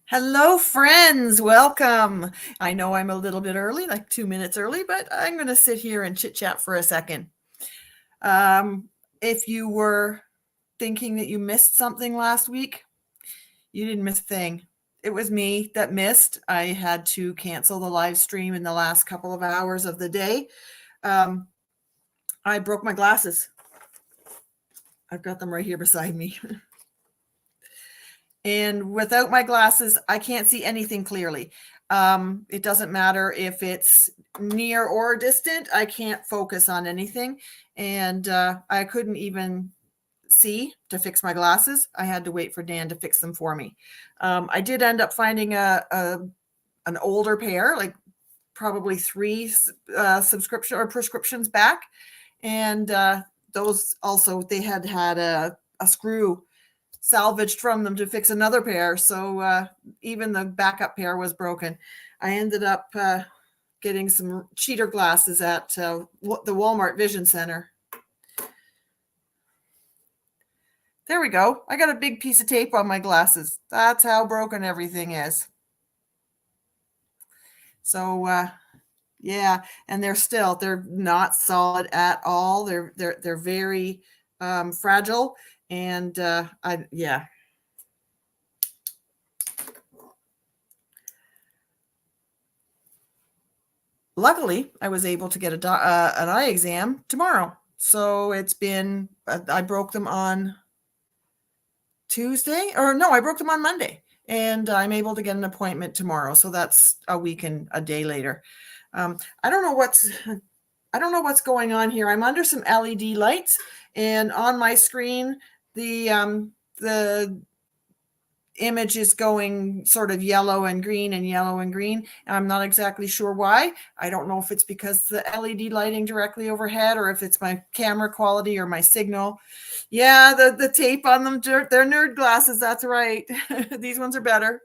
Hello, friends. Welcome. I know I'm a little bit early, like 2 minutes early, but I'm going to sit here and chit chat for a second. If you were thinking that you missed something last week, you didn't miss a thing. It was me that missed. I had to cancel the live stream in the last couple of hours of the day. I broke my glasses. I've got them right here beside me. And without my glasses, I can't see anything clearly. It doesn't matter if it's near or distant. I can't focus on anything. And I couldn't even see to fix my glasses. I had to wait for Dan to fix them for me. I did end up finding an older pair, like probably three subscription or prescriptions back. And those also, they had a screw salvaged from them to fix another pair. So even the backup pair was broken. I ended up getting some cheater glasses at the Walmart Vision Center. There we go. I got a big piece of tape on my glasses. That's how broken everything is. So yeah, and they're not solid at all. They're very fragile. And yeah. Luckily, I was able to get an eye exam tomorrow. So it's been, I broke them on Tuesday, or no, I broke them on Monday. And I'm able to get an appointment tomorrow. So that's a week and a day later. I don't know what's going on here. I'm under some LED lights, and on my screen, the image is going sort of yellow and green and yellow and green. And I'm not exactly sure why. I don't know if it's because the LED lighting directly overhead, or if it's my camera quality or my signal. Yeah, the tape on them, they're nerd glasses. That's right. These ones are better.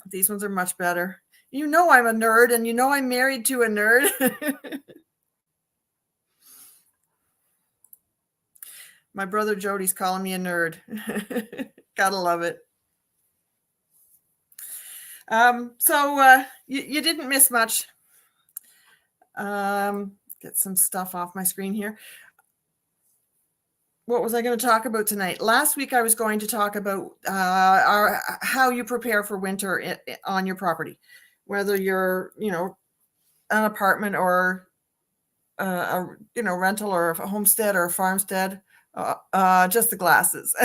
These ones are much better. You know I'm a nerd, and you know I'm married to a nerd. My brother Jody's calling me a nerd. Gotta love it. So you didn't miss much. Get some stuff off my screen here. What was I going to talk about tonight? Last week I was going to talk about how you prepare for winter on your property, whether you're, an apartment or a rental or a homestead or a farmstead. Just the glasses.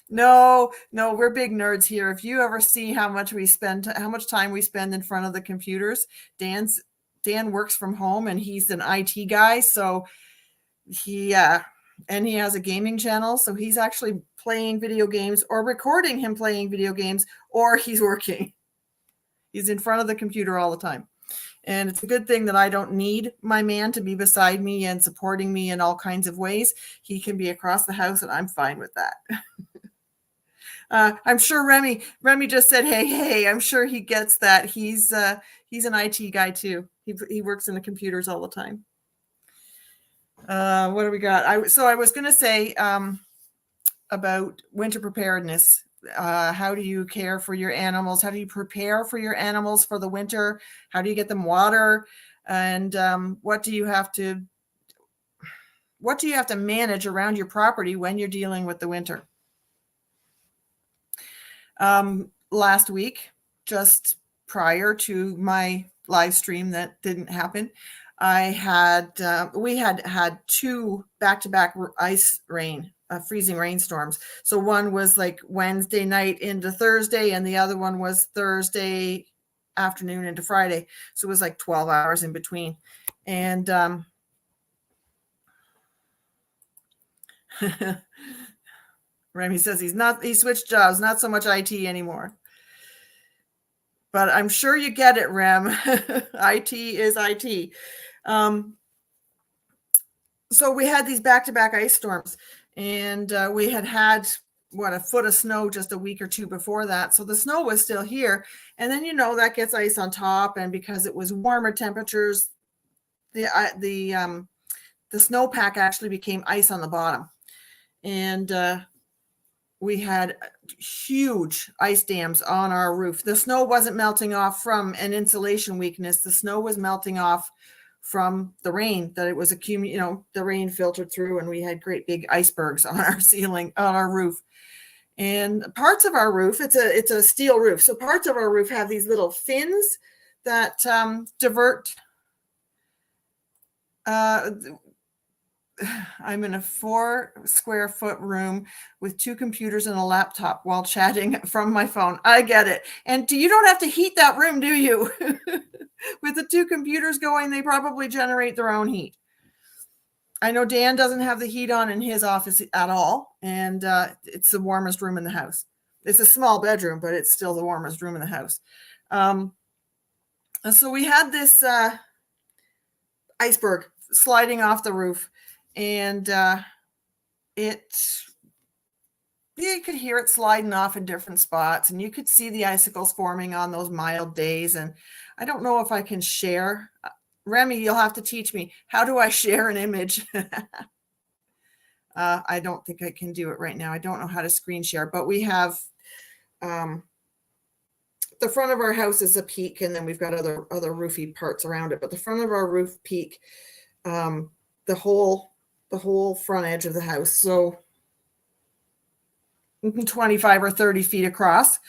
No, we're big nerds here. If you ever see how much time we spend in front of the computers, Dan works from home, and he's an IT guy. So he has a gaming channel. So he's actually playing video games, or recording him playing video games, or he's working. He's in front of the computer all the time. And it's a good thing that I don't need my man to be beside me and supporting me in all kinds of ways. He can be across the house, and I'm fine with that. I'm sure Remy just said, hey, I'm sure he gets that. He's an IT guy too. He works in the computers all the time. What do we got? I was going to say about winter preparedness. How do you care for your animals? How do you prepare for your animals for the winter? How do you get them water? And what do you have to manage around your property when you're dealing with the winter? Last week, just prior to my live stream that didn't happen, we had two back-to-back freezing rainstorms. So one was like Wednesday night into Thursday, and the other one was Thursday afternoon into Friday. So it was like 12 hours in between. And Remy says he switched jobs, not so much IT anymore. But I'm sure you get it, Rem. IT is IT. So we had these back-to-back ice storms, and we had a foot of snow just a week or two before that. So the snow was still here. And then, that gets ice on top. And because it was warmer temperatures, the snowpack actually became ice on the bottom. And we had huge ice dams on our roof. The snow wasn't melting off from an insulation weakness. The snow was melting off from the rain that it was accumulating, the rain filtered through, and we had great big icebergs on our ceiling, on our roof. And parts of our roof, it's a steel roof. So parts of our roof have these little fins that divert. I'm in a 4 square foot room with 2 computers and a laptop while chatting from my phone. I get it. And you don't have to heat that room, do you? With the 2 computers going, they probably generate their own heat. I know Dan doesn't have the heat on in his office at all. And it's the warmest room in the house. It's a small bedroom, but it's still the warmest room in the house. So we had this iceberg sliding off the roof. And you could hear it sliding off in different spots, and you could see the icicles forming on those mild days. And I don't know if I can share. Remy, you'll have to teach me. How do I share an image? I don't think I can do it right now. I don't know how to screen share, but we have the front of our house is a peak, and then we've got other roofy parts around it. But the front of our roof peak, the whole front edge of the house, so 25 or 30 feet across,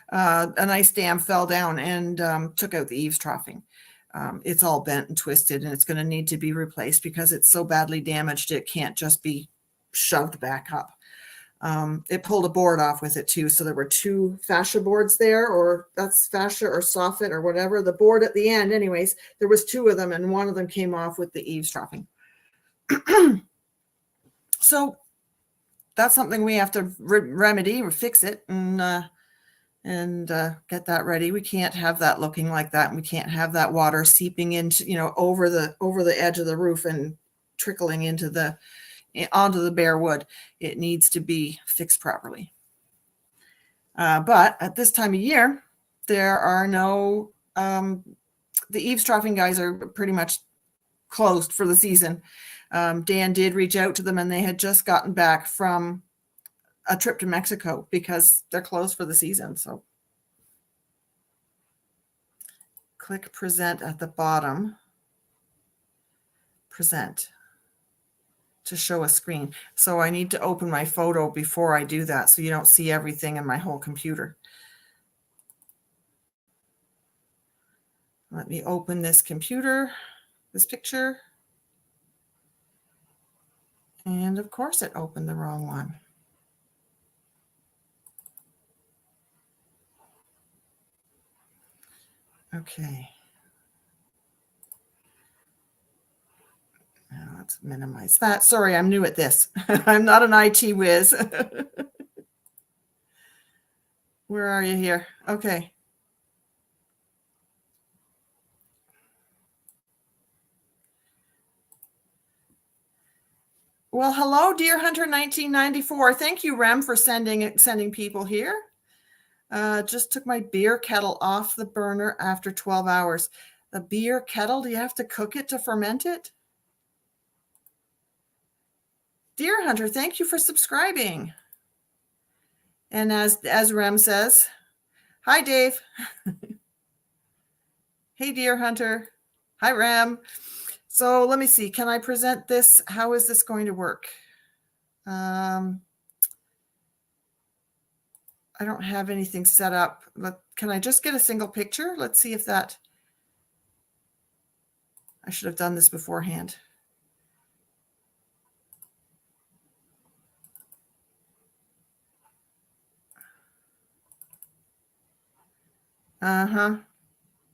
an ice dam fell down and took out the eaves troughing. It's all bent and twisted, and it's going to need to be replaced because it's so badly damaged it can't just be shoved back up. It pulled a board off with it too, so there were 2 fascia boards there, or that's fascia or soffit or whatever, the board at the end. Anyways, there was 2 of them, and one of them came off with the eaves troughing. So that's something we have to remedy or fix it and get that ready. We can't have that looking like that, and we can't have that water seeping into, over the edge of the roof and trickling onto the bare wood. It needs to be fixed properly. But at this time of year, there are no the eaves troughing guys are pretty much closed for the season. Dan did reach out to them, and they had just gotten back from a trip to Mexico because they're closed for the season. So click present at the bottom. Present to show a screen. So I need to open my photo before I do that, so you don't see everything in my whole computer. Let me open this picture. And of course it opened the wrong one. Okay. Now let's minimize that. Sorry, I'm new at this. I'm not an IT whiz. Where are you here? Okay. Well, hello, Deer Hunter 1994. Thank you, Rem, for sending people here. Just took my beer kettle off the burner after 12 hours. The beer kettle, do you have to cook it to ferment it? Deer Hunter, thank you for subscribing. And as Rem says, hi, Dave. Hey, Deer Hunter. Hi, Rem. So let me see. Can I present this? How is this going to work? I don't have anything set up. Can I just get a single picture? Let's see if that... I should have done this beforehand.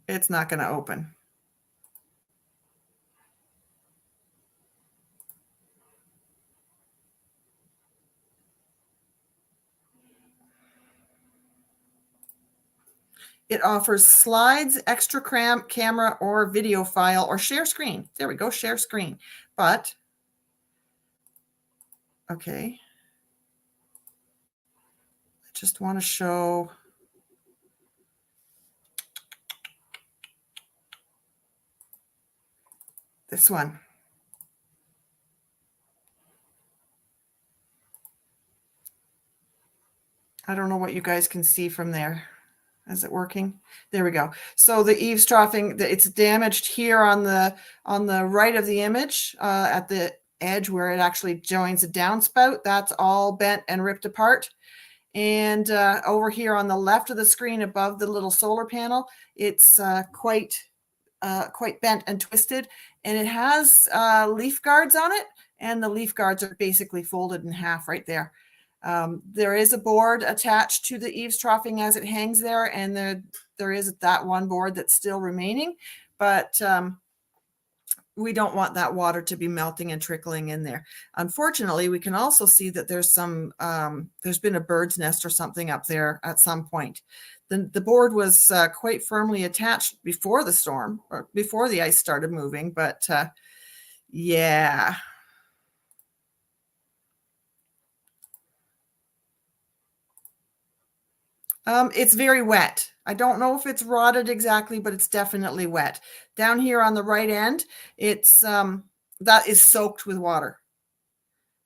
It's not going to open. It offers slides, extra camera or video file, or share screen. There we go, share screen. But, okay. I just want to show... this one. I don't know what you guys can see from there. Is it working? There we go. So the eavesdropping, it's damaged here on the right of the image, at the edge where it actually joins the downspout. That's all bent and ripped apart. And over here on the left of the screen above the little solar panel, it's quite bent and twisted, and it has leaf guards on it, and the leaf guards are basically folded in half right there. There is a board attached to the eavesdropping as it hangs there, and there is that one board that's still remaining, but we don't want that water to be melting and trickling in there. Unfortunately, we can also see that there's some there's been a bird's nest or something up there at some point. The board was quite firmly attached before the storm, or before the ice started moving, but yeah. It's very wet. I don't know if it's rotted exactly, but it's definitely wet. Down here on the right end, it's that is soaked with water.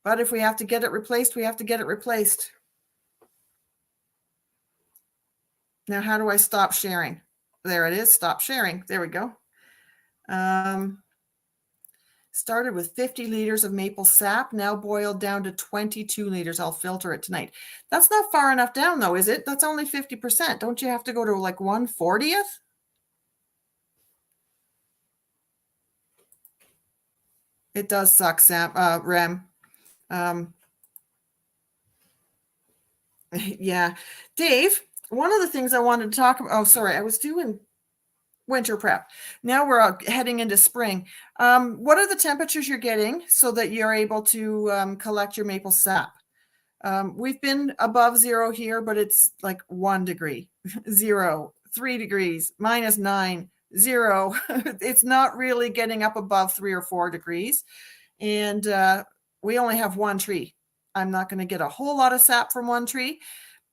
But if we have to get it replaced, we have to get it replaced. Now, how do I stop sharing? There it is, stop sharing. There we go. Started with 50 liters of maple sap, now boiled down to 22 liters. I'll filter it tonight. That's not far enough down though, is it? That's only 50%. Don't you have to go to like 1/40th? It does suck, Sam, Rem. Yeah. Dave, one of the things I wanted to talk about, oh, sorry, I was doing winter prep. Now we're heading into spring. What are the temperatures you're getting so that you're able to collect your maple sap? We've been above zero here, but it's like 1 degree, 0, 3 degrees, -9, 0. It's not really getting up above 3 or 4 degrees. And we only have one tree. I'm not going to get a whole lot of sap from one tree,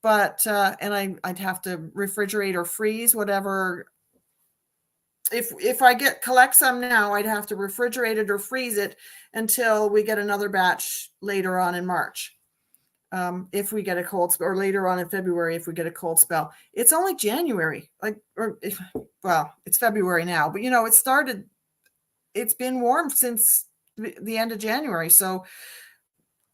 but and I'd have to refrigerate or freeze whatever. If I collect some now, I'd have to refrigerate it or freeze it until we get another batch later on in March. If we get a cold spell, or later on in February, if we get a cold spell. It's only January, well, it's February now, but it's been warm since the end of January. So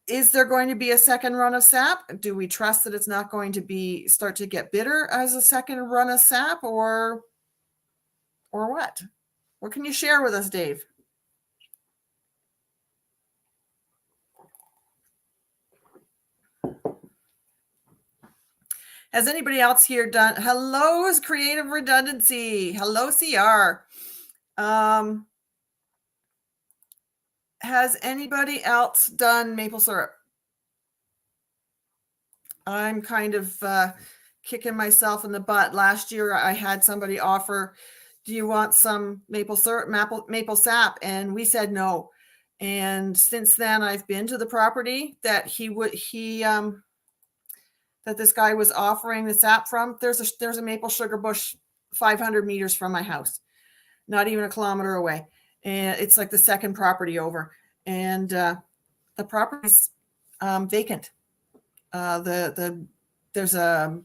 is there going to be a second run of sap? Do we trust that it's not going to start to get bitter as a second run of sap, or what? What can you share with us, Dave? Has anybody else here done? Hello, is Creative Redundancy. Hello, CR. Has anybody else done maple syrup? I'm kind of kicking myself in the butt. Last year, I had somebody offer, do you want some maple syrup, maple sap? And we said no. And since then, I've been to the property that that this guy was offering the sap from. There's a maple sugar bush 500 meters from my house, not even a kilometer away. And it's like the second property over. And the property's vacant. There's a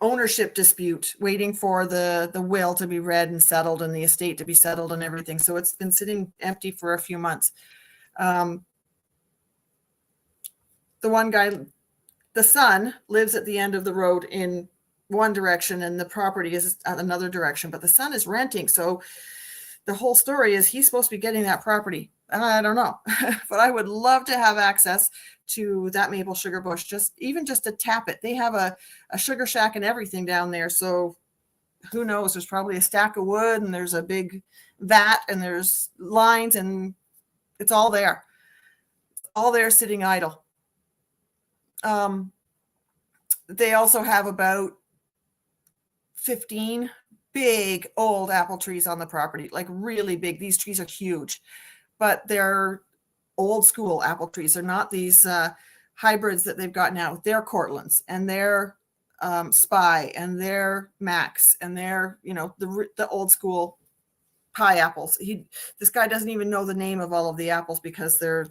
ownership dispute waiting for the will to be read and settled and the estate to be settled and everything. So it's been sitting empty for a few months. The one guy, the son, lives at the end of the road in one direction and the property is at another direction, but the son is renting. So the whole story is he's supposed to be getting that property. I don't know, but I would love to have access to that maple sugar bush, just to tap it. They have a sugar shack and everything down there. So who knows? There's probably a stack of wood and there's a big vat and there's lines and it's all there. All there sitting idle. They also have about 15 big old apple trees on the property, like really big. These trees are huge, but they're old school apple trees. They're not these hybrids that they've got now. They're Cortlands and they're Spy and they're Max and they're, the old school pie apples. This guy doesn't even know the name of all of the apples because they're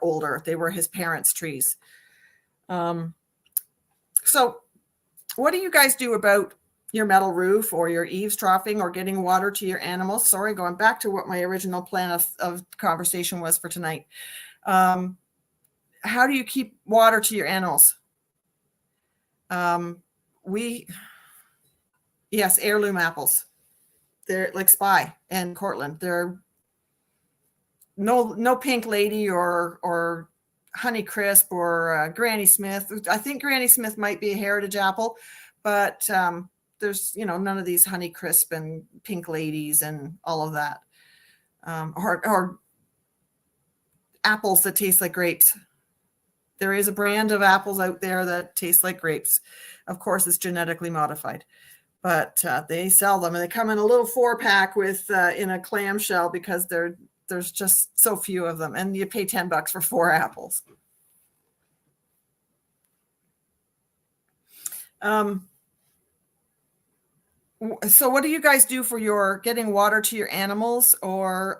older. They were his parents' trees. So what do you guys do about your metal roof or your eavesdropping or getting water to your animals? Sorry, going back to what my original plan of conversation was for tonight. How do you keep water to your animals? Yes, heirloom apples. They're like Spy and Cortland. They're no Pink Lady or Honey Crisp or Granny Smith. I think Granny Smith might be a heritage apple, but there's none of these Honey Crisp and Pink Ladies and all of that, or apples that taste like grapes. There is a brand of apples out there that taste like grapes. Of course, it's genetically modified, but they sell them, and they come in a little 4-pack with in a clamshell because there's just so few of them, and you pay $10 for 4 apples. So what do you guys do for your getting water to your animals, or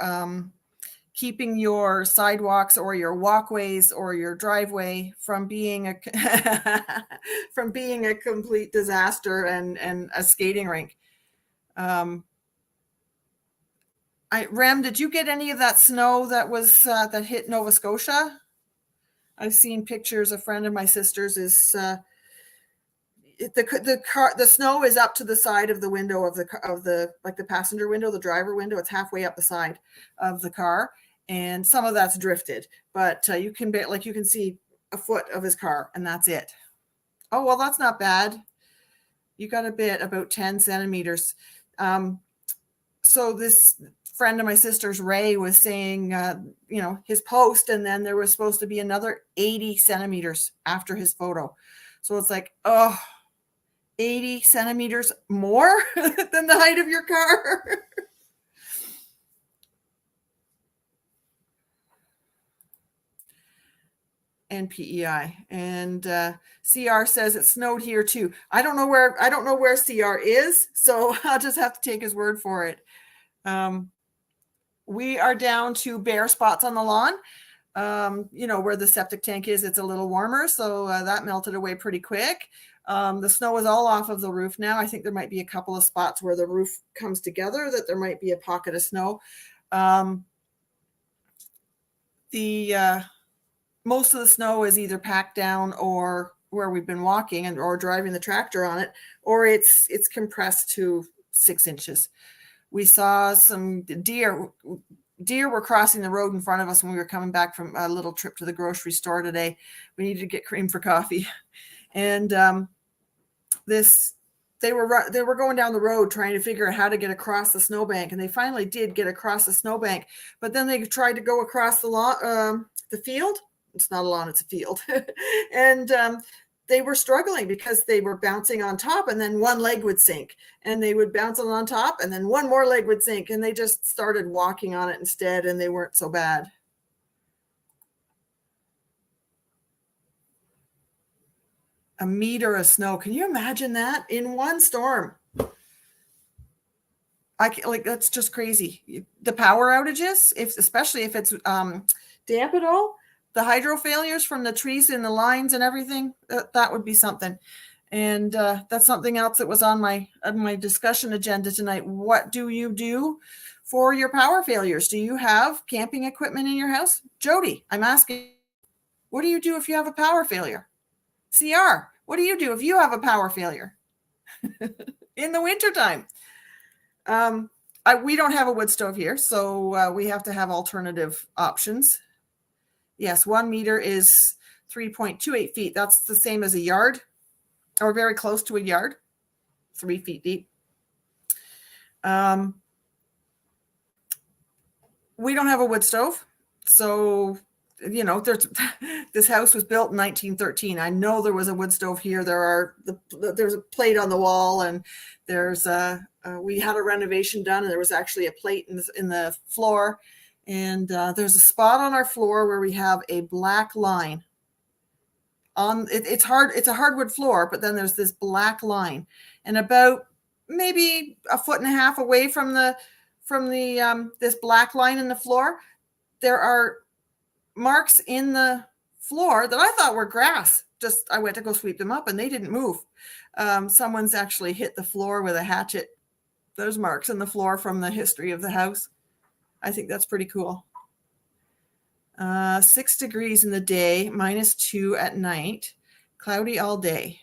keeping your sidewalks or your walkways or your driveway from being a from being a complete disaster and a skating rink? Rem, did you get any of that snow that was that hit Nova Scotia? I've seen pictures. A friend of my sister's is the snow is up to the side of the window of the like the passenger window, the driver window. It's halfway up the side of the car, and some of that's drifted, but you can see a foot of his car, and that's it. Oh, well, that's not bad. You got a bit, about 10 centimeters. So this friend of my sister's, Ray, was saying, his post, and then there was supposed to be another 80 centimeters after his photo. So it's like, 80 centimeters more than the height of your car. And PEI. And CR says it snowed here too. I don't know where CR is, so I'll just have to take his word for it. We are down to bare spots on the lawn. Where the septic tank is, it's a little warmer, so that melted away pretty quick. The snow is all off of the roof now. I think there might be a couple of spots where the roof comes together that there might be a pocket of snow. Most of the snow is either packed down or where we've been walking or driving the tractor on it, or it's compressed to 6 inches. We saw some deer were crossing the road in front of us when we were coming back from a little trip to the grocery store today. We needed to get cream for coffee, and they were going down the road trying to figure out how to get across the snowbank, and they finally did get across the snowbank. But then they tried to go across the lawn, the field. It's not a lawn, it's a field. And they were struggling because they were bouncing on top, and then one leg would sink, and they would bounce on top, and then one more leg would sink, and they just started walking on it instead, and they weren't so bad. A meter of snow. Can you imagine that in one storm? That's just crazy. The power outages, especially if it's damp at all, the hydro failures from the trees and the lines and everything, that would be something. And that's something else that was on my discussion agenda tonight. What do you do for your power failures? Do you have camping equipment in your house? Jody, I'm asking, what do you do if you have a power failure? CR, what do you do if you have a power failure in the wintertime? We don't have a wood stove here, so we have to have alternative options. Yes, 1 meter is 3.28 feet. That's the same as a yard, or very close to a yard, 3 feet deep. We don't have a wood stove, so this house was built in 1913. I know there was a wood stove here. There's a plate on the wall, and we had a renovation done, and there was actually a plate in the floor. And there's a spot on our floor where we have a black line on it. It's a hardwood floor, but then there's this black line, and about maybe a foot and a half away from this black line in the floor, there are marks in the floor that I thought were grass. Just I went to go sweep them up and they didn't move. Someone's actually hit the floor with a hatchet. There's marks in the floor from the history of the house. I think that's pretty cool. 6 degrees in the day, -2 at night, cloudy all day.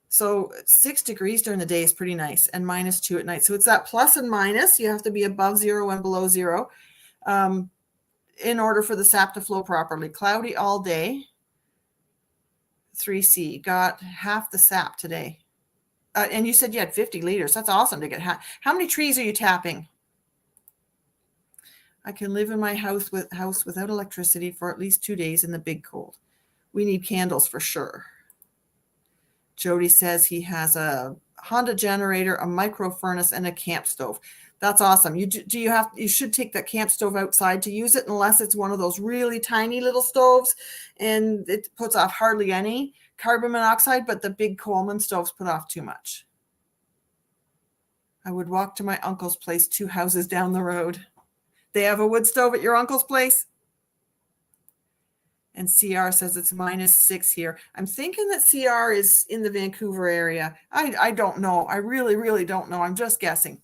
So 6 degrees during the day is pretty nice, and -2 at night. So it's that plus and minus. You have to be above 0 and below 0 in order for the sap to flow properly. Cloudy all day. 3C, got half the sap today. And you said you had 50 liters. That's awesome to get half. How many trees are you tapping? I can live in my house without electricity for at least 2 days in the big cold. We need candles for sure. Jody says he has a Honda generator, a micro furnace, and a camp stove. That's awesome. You should take that camp stove outside to use it, unless it's one of those really tiny little stoves and it puts off hardly any carbon monoxide, but the big Coleman stoves put off too much. I would walk to my uncle's place 2 houses down the road. They have a wood stove at your uncle's place? And CR says it's -6 here. I'm thinking that CR is in the Vancouver area. I don't know. I really, really don't know. I'm just guessing.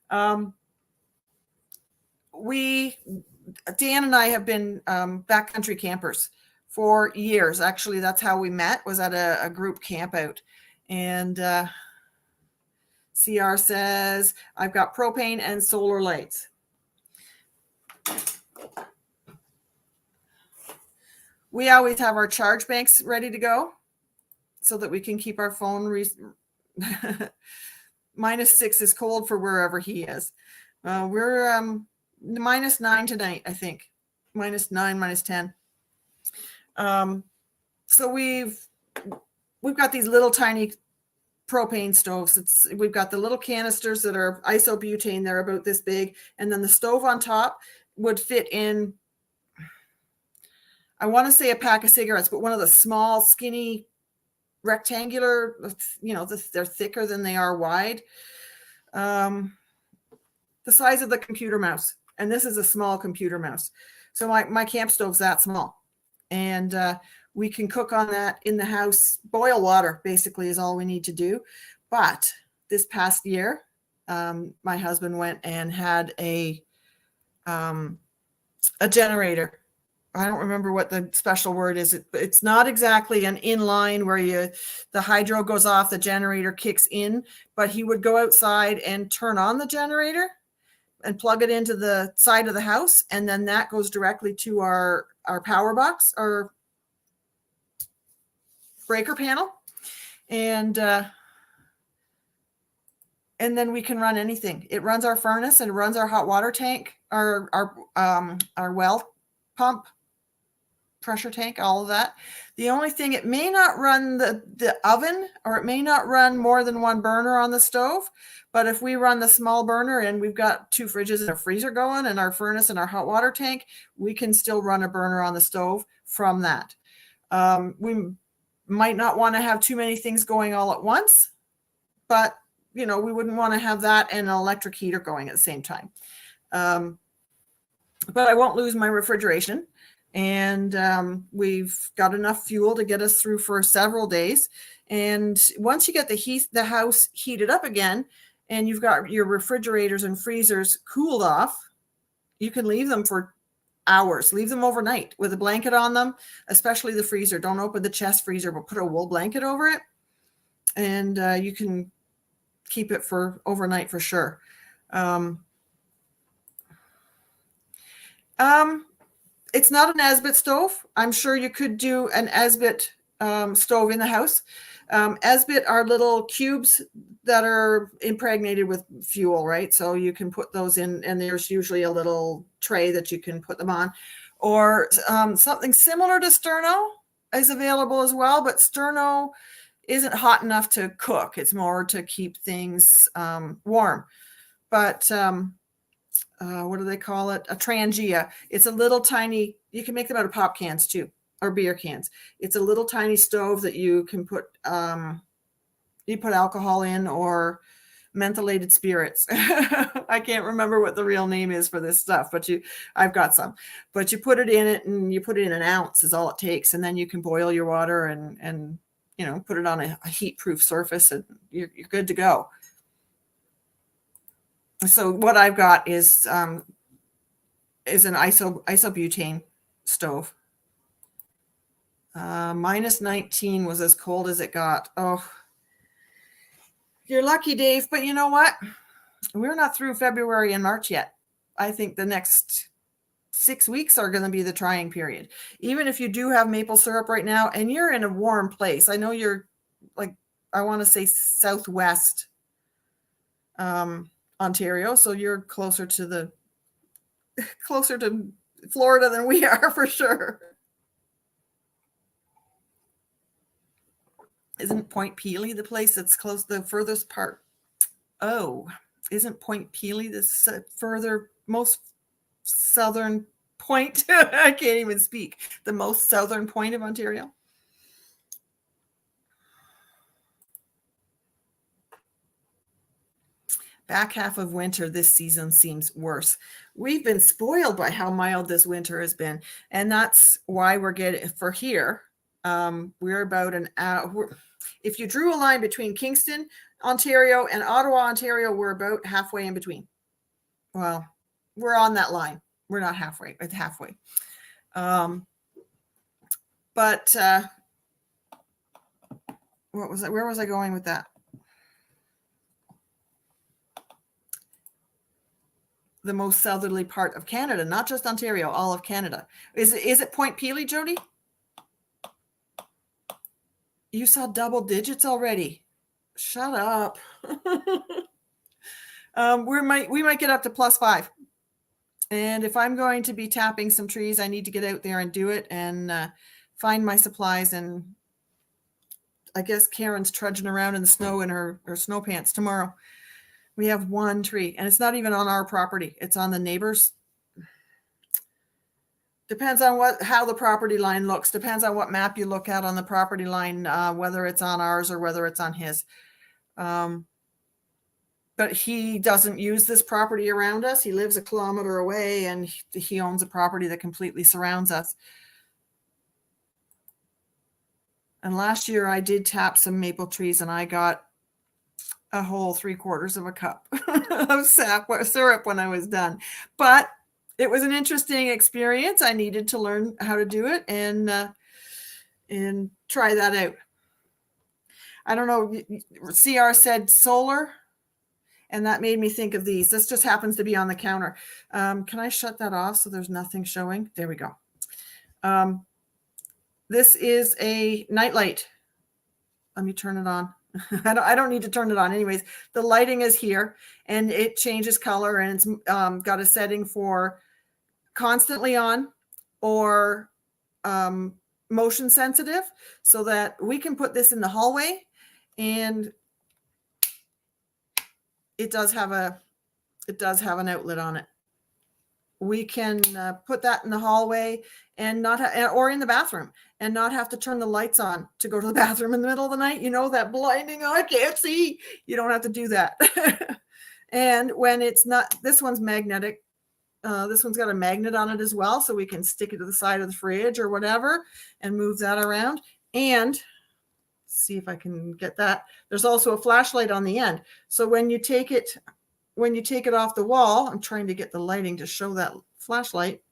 Dan and I have been backcountry campers for years. Actually, that's how we met, was at a group camp out. And CR says, I've got propane and solar lights. We always have our charge banks ready to go so that we can keep our phone. -6 is cold for wherever he is. We're -9 tonight, I think. -9, -10. So we've got these little tiny propane stoves. We've got the little canisters that are isobutane. They're about this big. And then the stove on top would fit in, I want to say a pack of cigarettes, but one of the small, skinny, rectangular, they're thicker than they are wide. The size of the computer mouse. And this is a small computer mouse. So my camp stove's that small. And we can cook on that in the house. Boil water, basically, is all we need to do. But this past year, my husband went and had a generator. I don't remember what the special word is. It's not exactly an inline where the hydro goes off, the generator kicks in, but he would go outside and turn on the generator and plug it into the side of the house. And then that goes directly to our power box, our breaker panel. And then we can run anything. It runs our furnace and it runs our hot water tank, our well pump, pressure tank, all of that. The only thing, it may not run the oven, or it may not run more than one burner on the stove. But if we run the small burner and we've got 2 fridges and a freezer going and our furnace and our hot water tank, we can still run a burner on the stove from that. We might not want to have too many things going all at once, but we wouldn't want to have that and an electric heater going at the same time. But I won't lose my refrigeration. And we've got enough fuel to get us through for several days. And once you get the house heated up again, and you've got your refrigerators and freezers cooled off, you can leave them for hours. Leave them overnight with a blanket on them, especially the freezer. Don't open the chest freezer, but put a wool blanket over it. And you can keep it for overnight for sure. It's not an Esbit stove. I'm sure you could do an Esbit stove in the house. Esbit are little cubes that are impregnated with fuel, right? So you can put those in, and there's usually a little tray that you can put them on. Or something similar to Sterno is available as well, but Sterno isn't hot enough to cook. It's more to keep things warm. But what do they call it? A Trangia. It's a little tiny, you can make them out of pop cans too, or beer cans. It's a little tiny stove that you can put, you put alcohol in or mentholated spirits. I can't remember what the real name is for this stuff, but I've got some. But you put it in it, and you put it in an ounce is all it takes, and then you can boil your water and put it on a heat-proof surface, and you're good to go. So what I've got is an isobutane stove. Minus 19 was as cold as it got. Oh, you're lucky, Dave. But you know what? We're not through February and March yet. I think the next 6 weeks are going to be the trying period. Even if you do have maple syrup right now and you're in a warm place, I know you're I want to say southwest Ontario, so you're closer to Florida than we are for sure. Isn't Point Pelee the place that's close, the furthest part? Oh, isn't Point Pelee the most southern point? I can't even speak. The most southern point of Ontario. Back half of winter this season seems worse. We've been spoiled by how mild this winter has been, and that's why we're getting for here. We're about an hour. If you drew a line between Kingston, Ontario, and Ottawa, Ontario, we're about halfway in between. Well, we're on that line. We're not halfway. It's halfway. But what was it? Where was I going with that? The most southerly part of Canada, not just Ontario, all of Canada. Is it Point Pelee, Jody? You saw double digits already. Shut up. We might get up to +5. And if I'm going to be tapping some trees, I need to get out there and do it and find my supplies. And I guess Karen's trudging around in the snow in her snow pants tomorrow. We have one tree, and it's not even on our property. It's on the neighbor's. Depends on how the property line looks. Depends on what map you look at on the property line, whether it's on ours or whether it's on his. But he doesn't use this property around us. He lives a kilometer away, and he owns a property that completely surrounds us. And last year I did tap some maple trees, and I got a whole 3/4 of a cup of syrup when I was done. But it was an interesting experience. I needed to learn how to do it and try that out. I don't know. CR said solar, and that made me think of these. This just happens to be on the counter. Can I shut that off so there's nothing showing? There we go. This is a nightlight. Let me turn it on. I don't need to turn it on anyways. The lighting is here, and it changes color, and it's got a setting for constantly on or motion sensitive, so that we can put this in the hallway, and it does have an outlet on it. We can put that in the hallway and not or in the bathroom, and not have to turn the lights on to go to the bathroom in the middle of the night. You know, that blinding, I can't see. You don't have to do that. And when it's not, this one's magnetic. This one's got a magnet on it as well, so we can stick it to the side of the fridge or whatever and move that around. And see if I can get that. There's also a flashlight on the end. So when you take it off the wall, I'm trying to get the lighting to show that flashlight.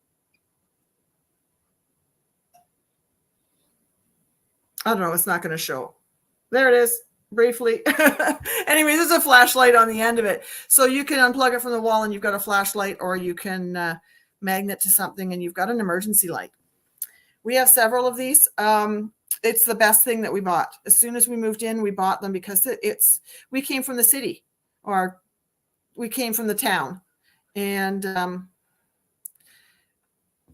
I don't know. It's not going to show. There it is, briefly. Anyway, there's a flashlight on the end of it. So you can unplug it from the wall and you've got a flashlight, or you can magnet to something and you've got an emergency light. We have several of these. It's the best thing that we bought. As soon as we moved in, we bought them because we came from the city, or we came from the town, and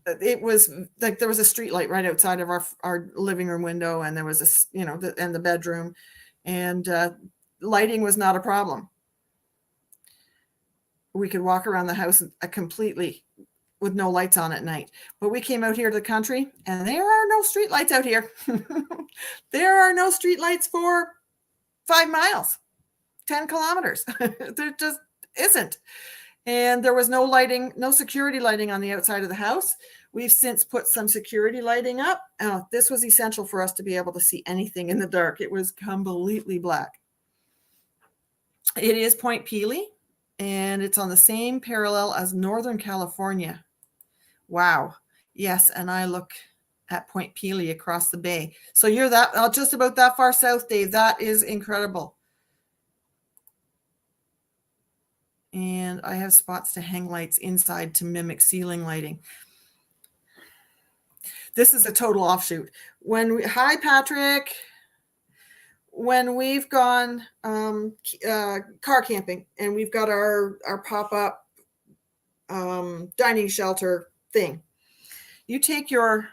it was like there was a street light right outside of our living room window, and there was and the bedroom, and lighting was not a problem. We could walk around the house completely with no lights on at night. But we came out here to the country, and there are no street lights out here. There are no street lights for 5 miles. 10 kilometers. There just isn't. And there was no lighting, no security lighting on the outside of the house. We've since put some security lighting up. This was essential for us to be able to see anything in the dark. It was completely black. It is Point Pelee, and it's on the same parallel as Northern California. Wow. Yes, and I look at Point Pelee across the bay. So you're just about that far south, Dave. That is incredible. And I have spots to hang lights inside to mimic ceiling lighting. This is a total offshoot. Hi, Patrick. When we've gone car camping and we've got our pop-up dining shelter thing, you take your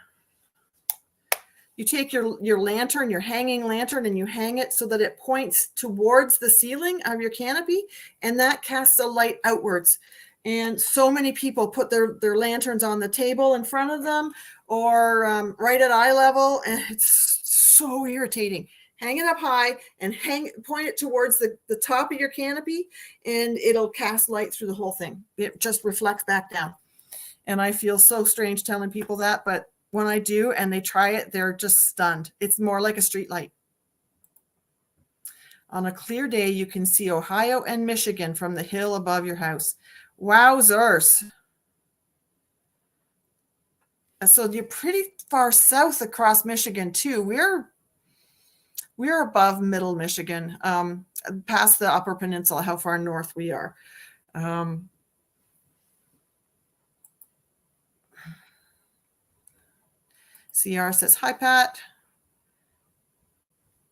lantern, your hanging lantern, and you hang it so that it points towards the ceiling of your canopy, and that casts a light outwards. And so many people put their lanterns on the table in front of them or right at eye level, and it's so irritating. Hang it up high and point it towards the top of your canopy, and it'll cast light through the whole thing. It just reflects back down. And I feel so strange telling people that, but when I do and they try it, they're just stunned. It's more like a street light. On a clear day, you can see Ohio and Michigan from the hill above your house. Wowzers. So you're pretty far south across Michigan too. We're above middle Michigan, past the Upper Peninsula, how far north we are. CR says, hi, Pat.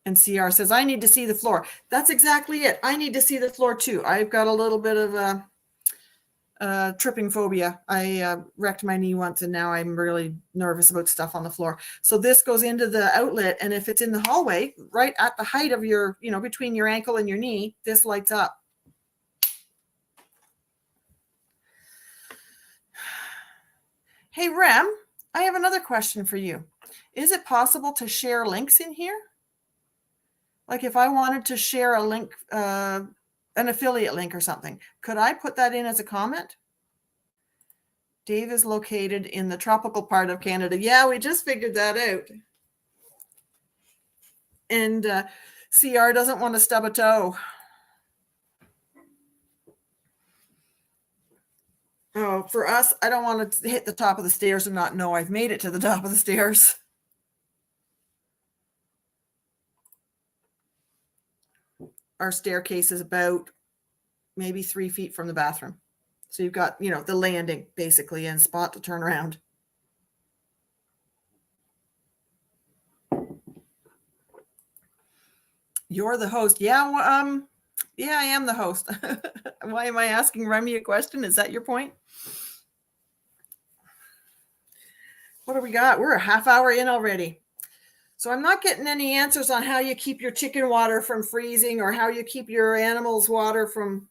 And CR says, I need to see the floor. That's exactly it. I need to see the floor too. I've got a little bit of tripping phobia. I wrecked my knee once, and now I'm really nervous about stuff on the floor. So this goes into the outlet, and if it's in the hallway, right at the height of your, between your ankle and your knee, this lights up. Hey, Rem, I have another question for you. Is it possible to share links in here? Like if I wanted to share a link, an affiliate link or something, could I put that in as a comment? Dave is located in the tropical part of Canada. Yeah, we just figured that out. And CR doesn't want to stub a toe. Oh, for us, I don't want to hit the top of the stairs and not know I've made it to the top of the stairs. Our staircase is about maybe 3 feet from the bathroom. So you've got, the landing basically and spot to turn around. You're the host. Yeah, I am the host. Why am I asking Remy a question? Is that your point? What do we got? We're a half hour in already. So I'm not getting any answers on how you keep your chicken water from freezing or how you keep your animals' water from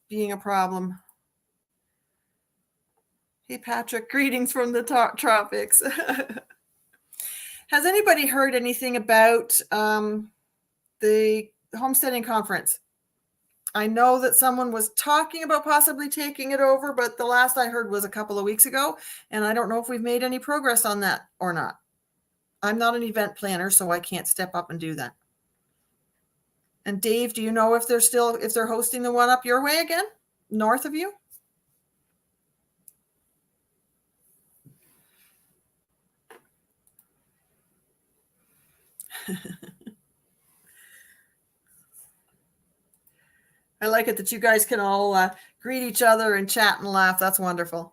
being a problem. Hey, Patrick, greetings from the tropics. Has anybody heard anything about the homesteading conference? I know that someone was talking about possibly taking it over, but the last I heard was a couple of weeks ago, and I don't know if we've made any progress on that or not. I'm not an event planner, so I can't step up and do that. And Dave, do you know if they're hosting the one up your way again, north of you? I like it that you guys can all greet each other and chat and laugh. That's wonderful.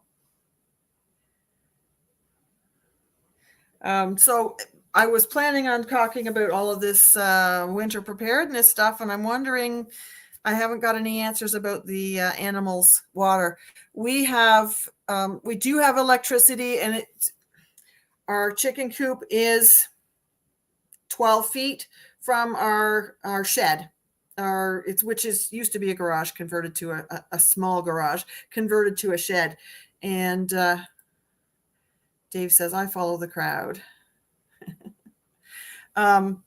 So I was planning on talking about all of this winter preparedness stuff, and I'm wondering, I haven't got any answers about the animals' water. We do have electricity, and our chicken coop is 12 feet from our shed. Which used to be a garage converted to a small garage converted to a shed. And Dave says, I follow the crowd. And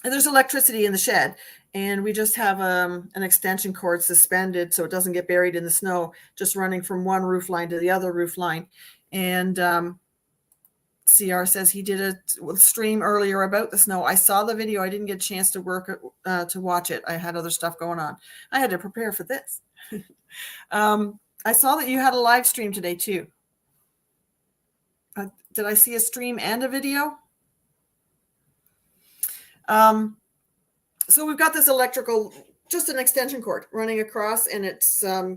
there's electricity in the shed. and we just have an extension cord suspended so it doesn't get buried in the snow, just running from one roof line to the other roof line. And CR says he did a stream earlier about the snow. I saw the video. I didn't get a chance to to watch it. I had other stuff going on. I had to prepare for this. I saw that you had a live stream today too. Did I see a stream and a video? So we've got this electrical, just an extension cord running across, and it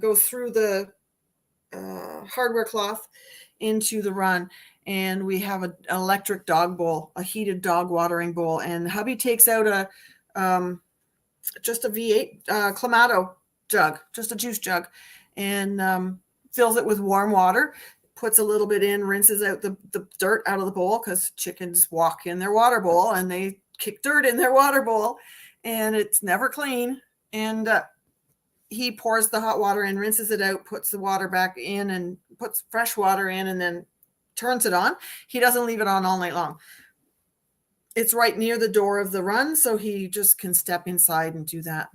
goes through the hardware cloth into the run. And we have an electric dog bowl, a heated dog watering bowl. And hubby takes out just a V8 Clamato jug, just a juice jug, and fills it with warm water, puts a little bit in, rinses out the dirt out of the bowl, because chickens walk in their water bowl and they kick dirt in their water bowl, and it's never clean. And he pours the hot water in, rinses it out, puts the water back in, and puts fresh water in, and then turns it on. He doesn't leave it on all night long. It's right near the door of the run, so he just can step inside and do that.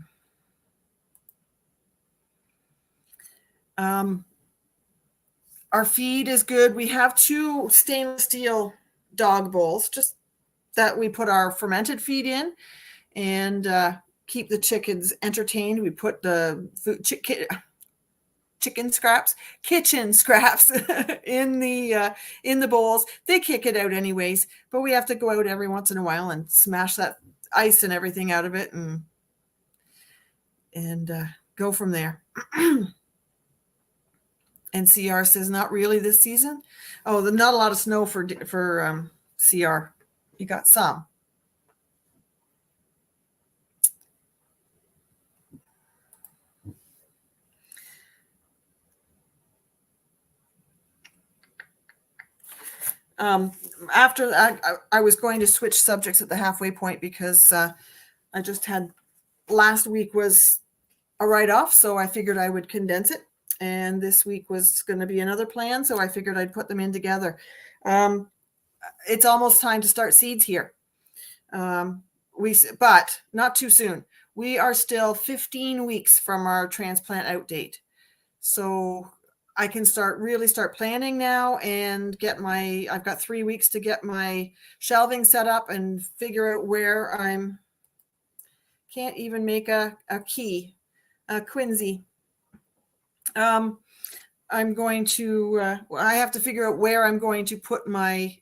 Our feed is good. We have 2 stainless steel dog bowls, just that we put our fermented feed in, and keep the chickens entertained. We put the kitchen scraps in the bowls. They kick it out anyways, but we have to go out every once in a while and smash that ice and everything out of it, and go from there. And CR says, not really this season. Oh, not a lot of snow for CR. You got some. After I was going to switch subjects at the halfway point, because I just had, last week was a write-off, so I figured I would condense it. And this week was going to be another plan, so I figured I'd put them in together. It's almost time to start seeds here. But not too soon. We are still 15 weeks from our transplant out date. So I can really start planning now and I've got 3 weeks to get my shelving set up and figure out where can't even make a Quincy. I'm going to, I have to figure out where I'm going to put my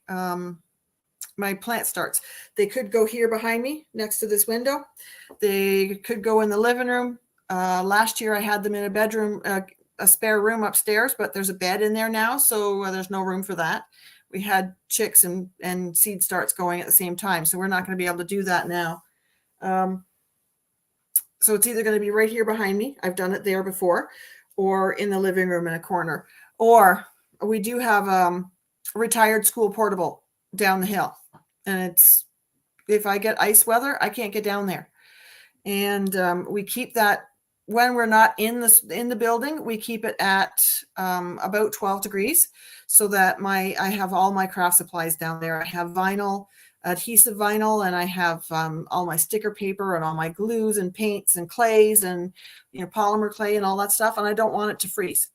plant starts. They could go here behind me next to this window. They could go in the living room. Last year I had them in a bedroom, a spare room upstairs, but there's a bed in there now, so there's no room for that. We had chicks and seed starts going at the same time, so we're not going to be able to do that now. So it's either going to be right here behind me. I've done it there before, or in the living room in a corner. Or we do have a retired school portable down the hill, and if I get ice weather, I can't get down there. And we keep that when we're not in the building. We keep it at about 12 degrees, so that I have all my craft supplies down there. I have adhesive vinyl, and I have all my sticker paper and all my glues and paints and clays and polymer clay and all that stuff, and I don't want it to freeze.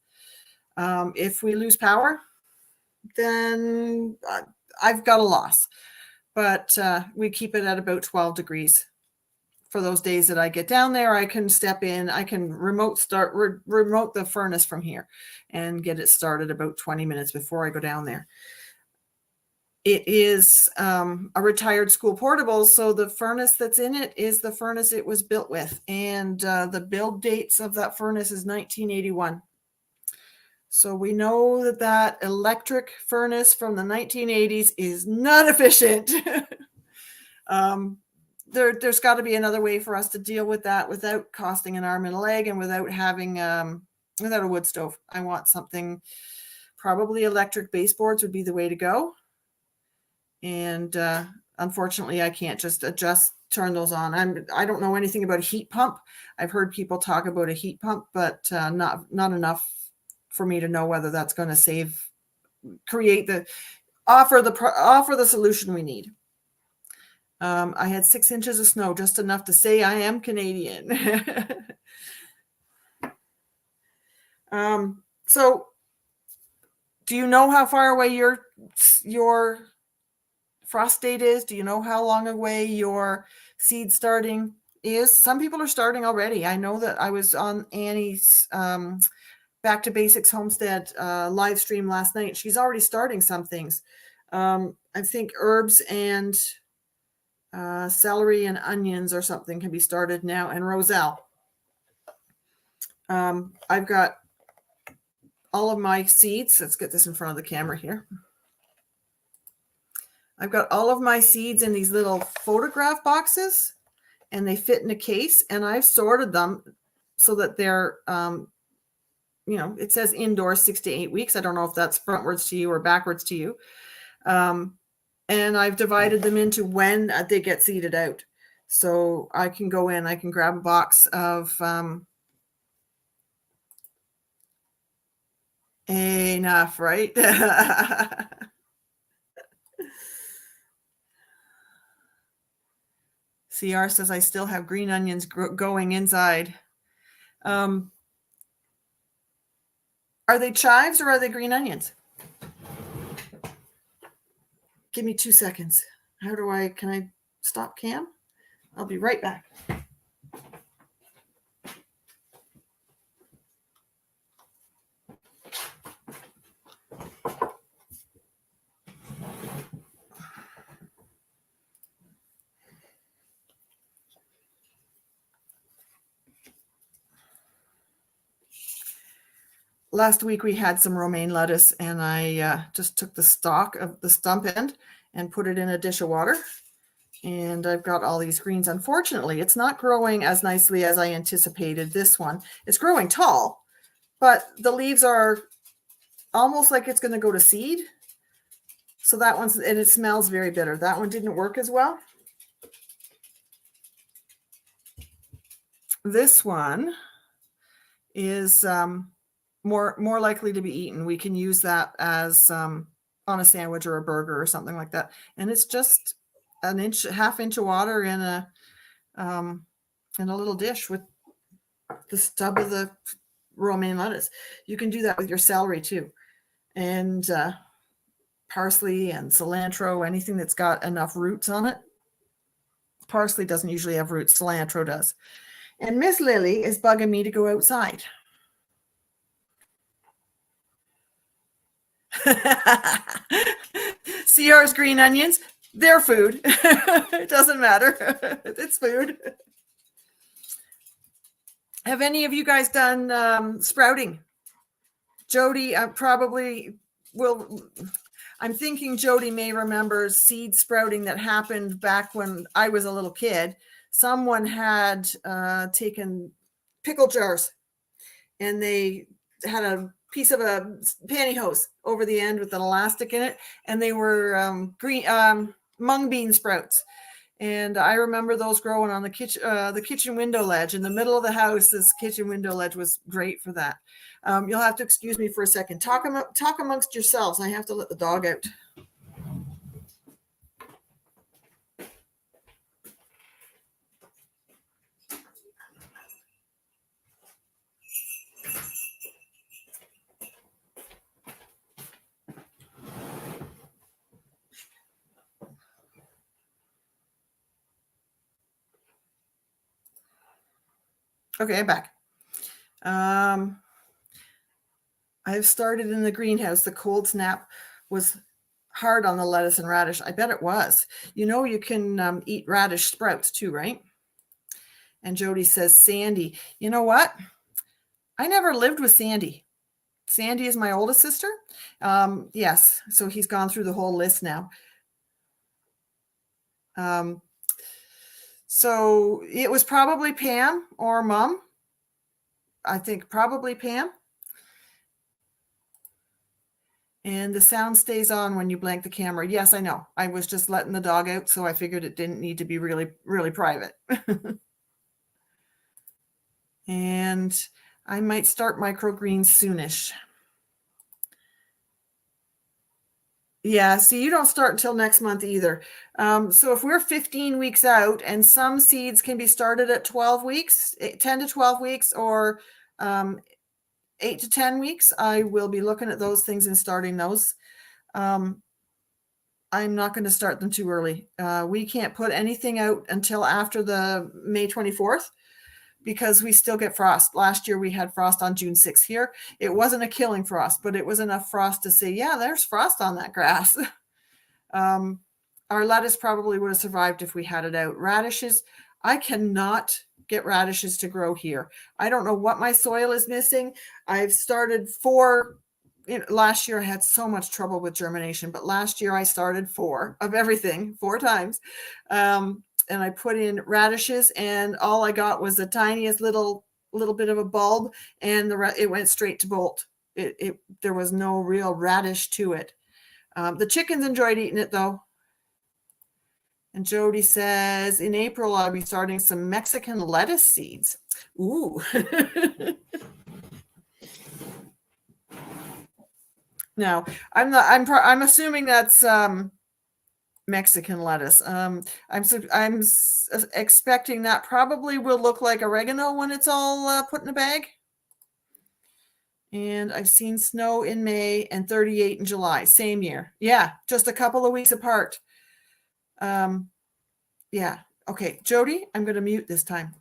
If we lose power, then I've got a loss. But we keep it at about 12 degrees. For those days that I get down there, I can step in, I can remote the furnace from here and get it started about 20 minutes before I go down there. It is a retired school portable, so the furnace that's in it is the furnace it was built with. And the build dates of that furnace is 1981. So we know that electric furnace from the 1980s is not efficient. There's got to be another way for us to deal with that without costing an arm and a leg, and without having without a wood stove. I want something, probably electric baseboards would be the way to go. And unfortunately, I can't just turn those on. I don't know anything about a heat pump. I've heard people talk about a heat pump, but not enough for me to know whether that's going to offer the solution we need. I had 6 inches of snow, just enough to say I am Canadian. So do you know how far away your frost date is? Do you know how long away your seed starting is? Some people are starting already. I know that I was on Annie's Back to Basics Homestead live stream last night. She's already starting some things. I think herbs and celery and onions or something can be started now, and roselle. I've got all of my seeds. Let's get this in front of the camera here. I've got all of my seeds in these little photograph boxes, and they fit in a case, and I've sorted them so that they're, it says indoors 6 to 8 weeks. I don't know if that's frontwards to you or backwards to you. And I've divided them into when they get seeded out. So I can go in, I can grab a box of enough, right? CR says I still have green onions going inside. Are they chives or are they green onions? Give me 2 seconds. Can I stop cam? I'll be right back. Last week we had some romaine lettuce, and I just took the stalk of the stump end and put it in a dish of water. And I've got all these greens. Unfortunately, it's not growing as nicely as I anticipated. This one, it's growing tall, but the leaves are almost like it's going to go to seed. So that one's, and it smells very bitter. That one didn't work as well. This one is more likely to be eaten. We can use that as on a sandwich or a burger or something like that. And it's just an inch, half inch of water in a little dish with the stub of the romaine lettuce. You can do that with your celery too, and parsley and cilantro, anything that's got enough roots on it. Parsley doesn't usually have roots, cilantro does. And Miss Lily is bugging me to go outside. CR's green onions, they're food. It doesn't matter. It's food. Have any of you guys done sprouting? Jody probably will. I'm thinking Jody may remember seed sprouting that happened back when I was a little kid. Someone had taken pickle jars, and they had a piece of a pantyhose over the end with an elastic in it, and they were green mung bean sprouts. And I remember those growing on the kitchen window ledge in the middle of the house. This kitchen window ledge was great for that. You'll have to excuse me for a second. Talk amongst yourselves. I have to let the dog out. Okay, I'm back. I've started in the greenhouse. The cold snap was hard on the lettuce and radish. I bet it was. You can eat radish sprouts too, right? And Jody says, Sandy. You know what? I never lived with Sandy. Sandy is my oldest sister. Yes, so he's gone through the whole list now. So it was probably Pam or Mom. I think probably Pam. And the sound stays on when you blank the camera. Yes, I know. I was just letting the dog out, so I figured it didn't need to be really, really private. And I might start microgreens soonish. Yeah, see, you don't start until next month either. So if we're 15 weeks out, and some seeds can be started at 12 weeks, 10 to 12 weeks, or 8 to 10 weeks, I will be looking at those things and starting those. I'm not going to start them too early. We can't put anything out until after the May 24th because we still get frost. Last year we had frost on June 6th here. It wasn't a killing frost, but it was enough frost to say, yeah, there's frost on that grass. Our lettuce probably would have survived if we had it out. Radishes, I cannot get radishes to grow here. I don't know what my soil is missing. I've started 4. Last year I had so much trouble with germination, but last year I started 4 of everything 4 times. And I put in radishes, and all I got was the tiniest little bit of a bulb, and it went straight to bolt. There was no real radish to it. The chickens enjoyed eating it though. And Jody says, in April, I'll be starting some Mexican lettuce seeds. Ooh. No, I'm assuming that's Mexican lettuce. I'm expecting that probably will look like oregano when it's all put in a bag. And I've seen snow in May and 38 in July, same year. Yeah, just a couple of weeks apart. Yeah. Okay, Jody, I'm going to mute this time.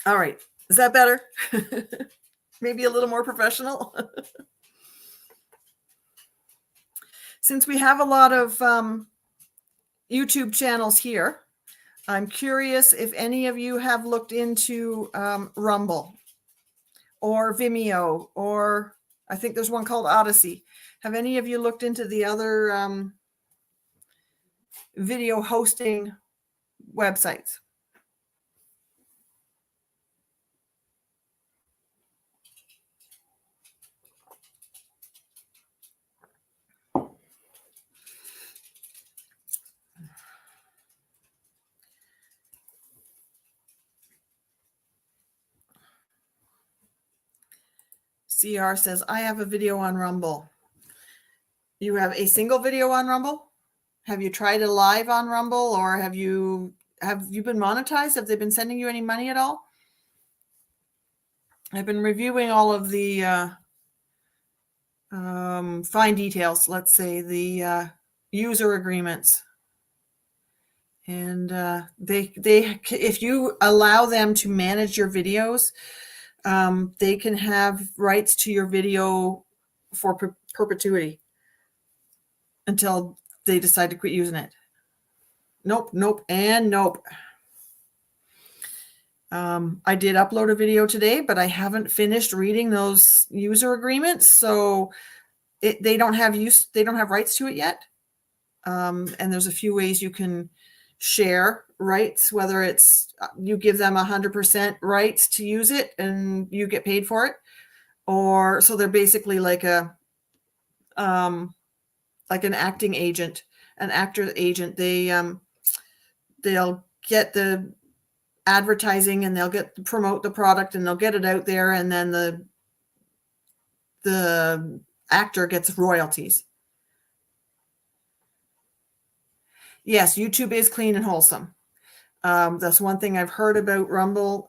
All right. Is that better? Maybe a little more professional. Since we have a lot of YouTube channels here, I'm curious if any of you have looked into Rumble or Vimeo, or I think there's one called Odyssey. Have any of you looked into the other video hosting websites? CR says, I have a video on Rumble. You have a single video on Rumble? Have you tried it live on Rumble, or have you been monetized? Have they been sending you any money at all? I've been reviewing all of the fine details, let's say the user agreements. And they if you allow them to manage your videos, they can have rights to your video for perpetuity until they decide to quit using it. Nope, nope, and nope. I did upload a video today, but I haven't finished reading those user agreements, so they don't have rights to it yet. And there's a few ways you can share rights, whether it's you give them 100% rights to use it and you get paid for it, or so they're basically like an acting agent, an actor agent. They'll get the advertising and they'll promote the product and they'll get it out there, and then the actor gets royalties. Yes, YouTube is clean and wholesome. That's one thing I've heard about Rumble.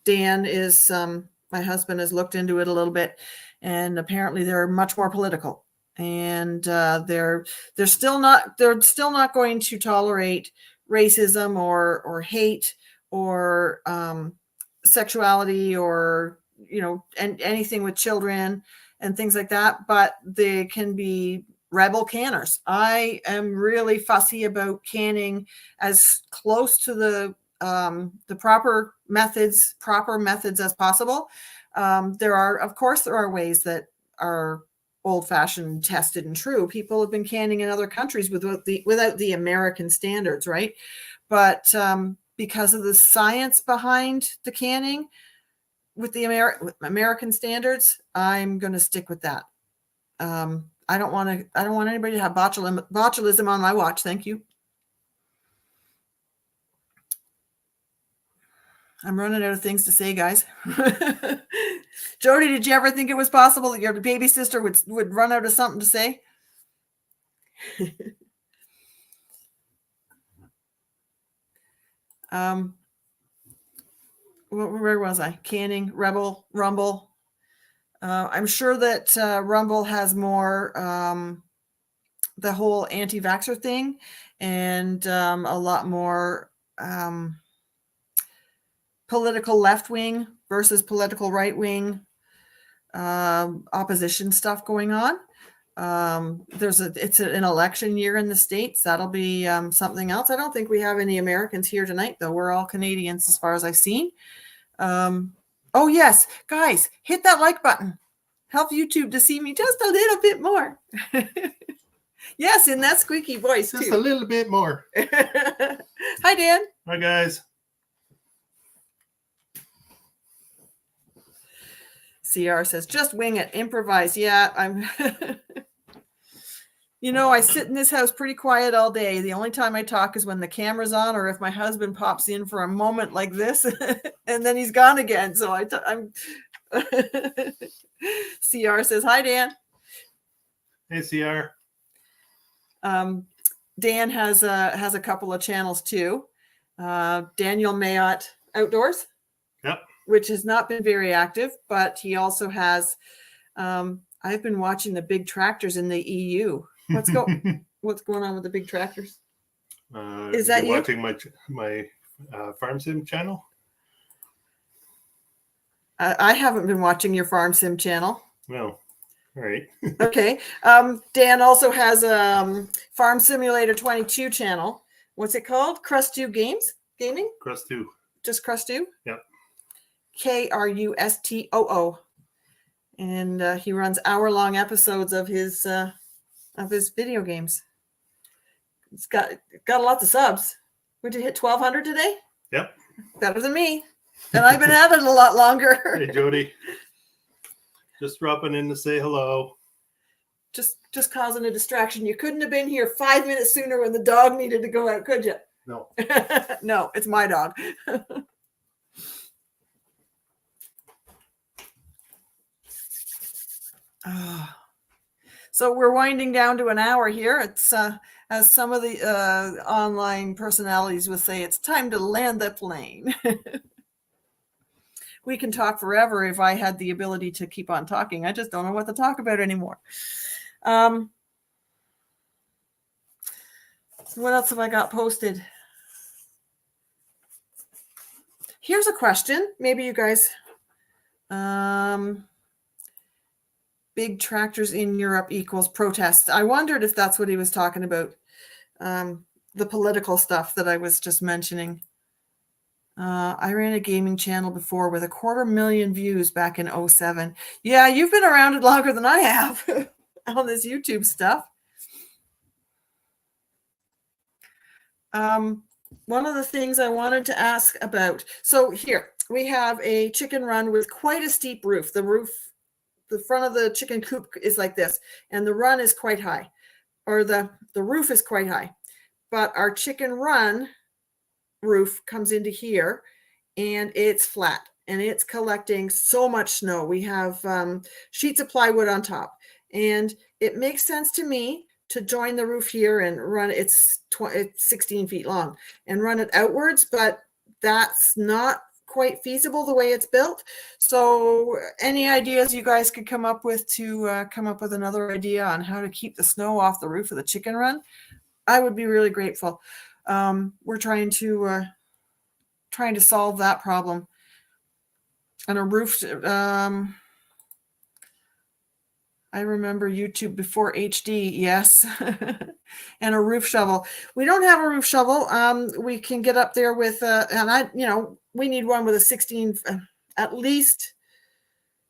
Dan is my husband has looked into it a little bit, and apparently they're much more political, and they're still not going to tolerate racism or hate or sexuality or and anything with children and things like that, but they can be rebel canners. I am really fussy about canning as close to the proper methods as possible. There are ways that are old-fashioned, tested, and true. People have been canning in other countries without the American standards, right? But because of the science behind the canning, with the American standards, I'm going to stick with that. I don't want anybody to have botulism on my watch. Thank you. I'm running out of things to say, guys. Jody, did you ever think it was possible that your baby sister would run out of something to say? Where was I? Canning, Rebel, Rumble. I'm sure that Rumble has more the whole anti-vaxxer thing, and a lot more political left-wing versus political right-wing opposition stuff going on. It's an election year in the States. That'll be something else. I don't think we have any Americans here tonight, though. We're all Canadians as far as I've seen. Oh yes, guys, hit that like button. Help YouTube to see me just a little bit more. Yes, in that squeaky voice just too. A little bit more. Hi, Dan. Hi, guys. CR says, just wing it, improvise. Yeah, I'm. I sit in this house pretty quiet all day. The only time I talk is when the camera's on or if my husband pops in for a moment like this and then he's gone again. So I'm. CR says, hi, Dan. Hey, CR. Dan has a couple of channels too. Daniel Mayotte Outdoors. Yep. Which has not been very active, but he also has. I've been watching the big tractors in the EU. What's going on with the big tractors? Is that you watching my farm sim channel? I haven't been watching your farm sim channel. Well, all right. Okay. Dan also has a Farm Simulator 22 channel. What's it called? Crustoo Gaming? Crustoo. Just Crustoo? Yep. Krustoo. And he runs hour-long episodes of his video games. It's got lots of subs. We did hit 1,200 today? Yep. Better than me. And I've been at it a lot longer. Hey, Jody. Just dropping in to say hello. Just causing a distraction. You couldn't have been here 5 minutes sooner when the dog needed to go out, could you? No. No, it's my dog. So we're winding down to an hour here. It's as some of the online personalities would say, it's time to land the plane. We can talk forever if I had the ability to keep on talking. I just don't know what to talk about anymore. What else have I got posted? Here's a question. Maybe you guys... big tractors in Europe equals protests. I wondered if that's what he was talking about. The political stuff that I was just mentioning. I ran a gaming channel before with 250,000 views back in 2007. Yeah, you've been around it longer than I have on this YouTube stuff. One of the things I wanted to ask about. So here we have a chicken run with quite a steep roof. The front of the chicken coop is like this, and the run is quite high, or the roof is quite high. But our chicken run roof comes into here, and it's flat, and it's collecting so much snow. We have sheets of plywood on top, and it makes sense to me to join the roof here and run. It's 16 feet long, and run it outwards, but that's not quite feasible the way it's built. So any ideas you guys could come up with to come up with another idea on how to keep the snow off the roof of the chicken run, I would be really grateful. We're trying to solve that problem. And a roof, I remember YouTube before HD, yes. And a roof shovel. We don't have a roof shovel. We can get up there with, we need one with a 16, at least,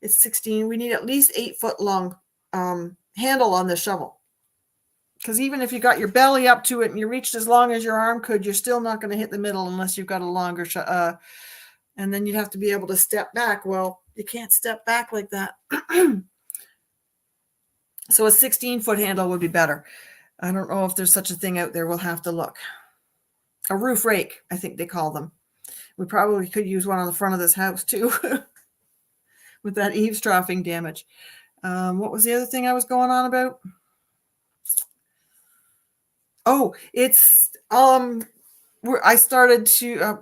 it's 16. We need at least 8 foot long handle on the shovel. Because even if you got your belly up to it and you reached as long as your arm could, you're still not going to hit the middle unless you've got a longer And then you'd have to be able to step back. Well, you can't step back like that. So a 16-foot handle would be better. I don't know if there's such a thing out there. We'll have to look. A roof rake, I think they call them. We probably could use one on the front of this house too with that eavesdropping damage. What was the other thing I was going on about? Oh, it's I started to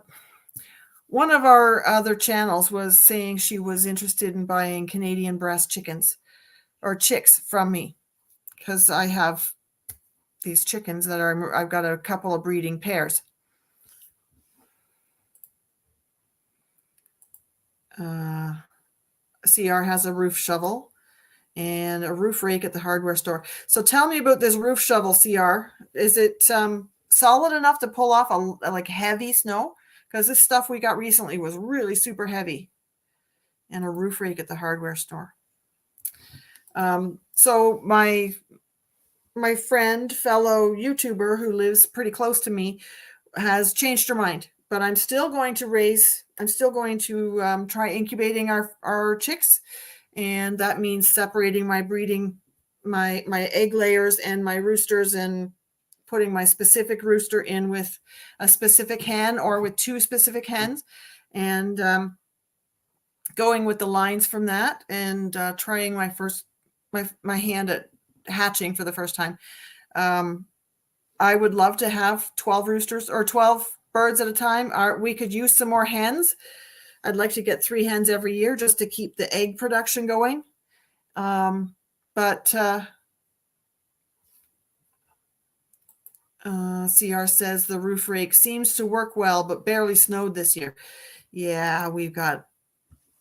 one of our other channels was saying she was interested in buying Canadian breast chickens or chicks from me, because I have these chickens that I've got a couple of breeding pairs. CR has a roof shovel and a roof rake at the hardware store. So tell me about this roof shovel, CR. Is it solid enough to pull off a like heavy snow? Because this stuff we got recently was really super heavy. And a roof rake at the hardware store. So my friend, fellow YouTuber who lives pretty close to me, has changed her mind. But I'm still going to try incubating our chicks. And that means separating my breeding, my egg layers and my roosters, and putting my specific rooster in with a specific hen or with two specific hens, and going with the lines from that, and trying my hand at hatching for the first time. I would love to have 12 roosters or 12 birds at a time. We could use some more hens. I'd like to get 3 hens every year just to keep the egg production going. But CR says the roof rake seems to work well, but barely snowed this year. Yeah, we've had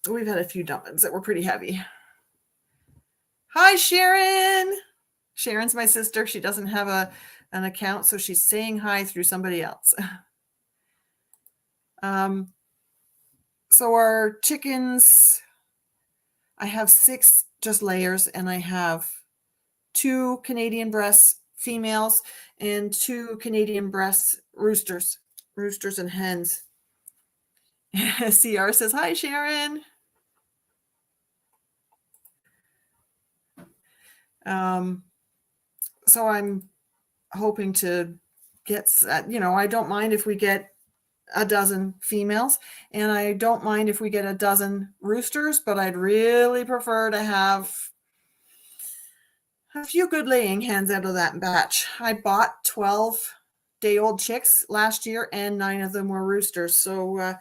a few dumpings that were pretty heavy. Hi, Sharon. Sharon's my sister. She doesn't have an account, so she's saying hi through somebody else. So our chickens, I have 6 just layers, and I have 2 Canadian breast females and 2 Canadian breast roosters and hens. CR says, hi, Sharon. So I'm hoping to get, I don't mind if we get a dozen females, and I don't mind if we get a dozen roosters, but I'd really prefer to have a few good laying hens out of that batch. I bought 12-day-old chicks last year, and 9 of them were roosters. So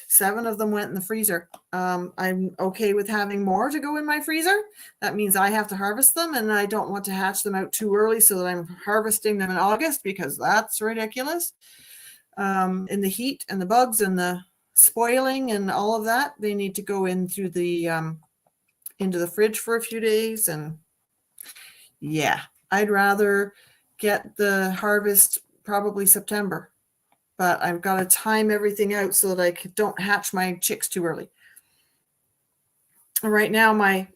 7 of them went in the freezer. I'm okay with having more to go in my freezer. That means I have to harvest them, and I don't want to hatch them out too early so that I'm harvesting them in August, because that's ridiculous. In the heat and the bugs and the spoiling and all of that, they need to go in through the into the fridge for a few days. And yeah, I'd rather get the harvest probably September, but I've got to time everything out so that I don't hatch my chicks too early. Right now, my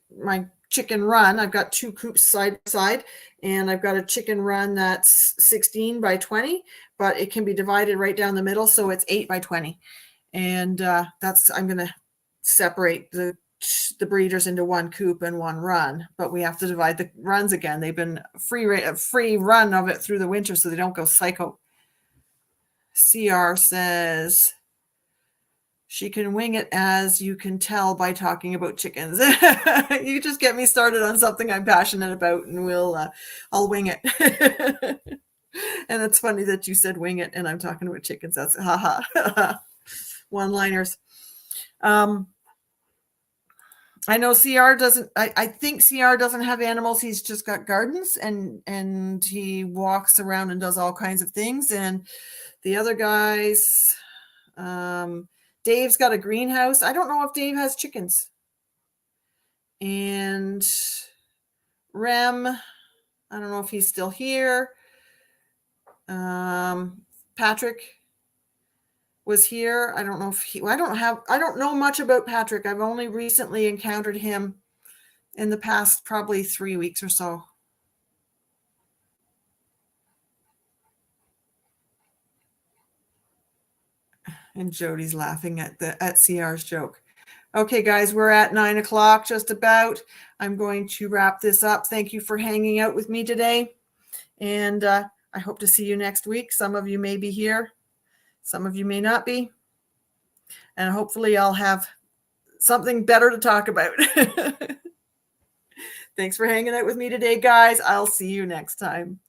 chicken run, I've got 2 coops side by side, and I've got a chicken run that's 16 by 20, but it can be divided right down the middle, so it's 8 by 20. And I'm going to separate the breeders into 1 coop and 1 run, but we have to divide the runs again. They've been free run of it through the winter so they don't go psycho. CR says she can wing it, as you can tell by talking about chickens. You just get me started on something I'm passionate about, and I'll wing it. And it's funny that you said wing it and I'm talking about chickens. That's haha. One-liners. I know CR doesn't, I think CR doesn't have animals. He's just got gardens, and he walks around and does all kinds of things. And the other guys, Dave's got a greenhouse. I don't know if Dave has chickens. And Rem, I don't know if he's still here. Patrick was here. I don't know if I don't know much about Patrick. I've only recently encountered him in the past probably 3 weeks or so. And Jody's laughing at CR's joke. Okay, guys, we're at 9 o'clock just about. I'm going to wrap this up. Thank you for hanging out with me today. And I hope to see you next week. Some of you may be here. Some of you may not be. And hopefully I'll have something better to talk about. Thanks for hanging out with me today, guys. I'll see you next time.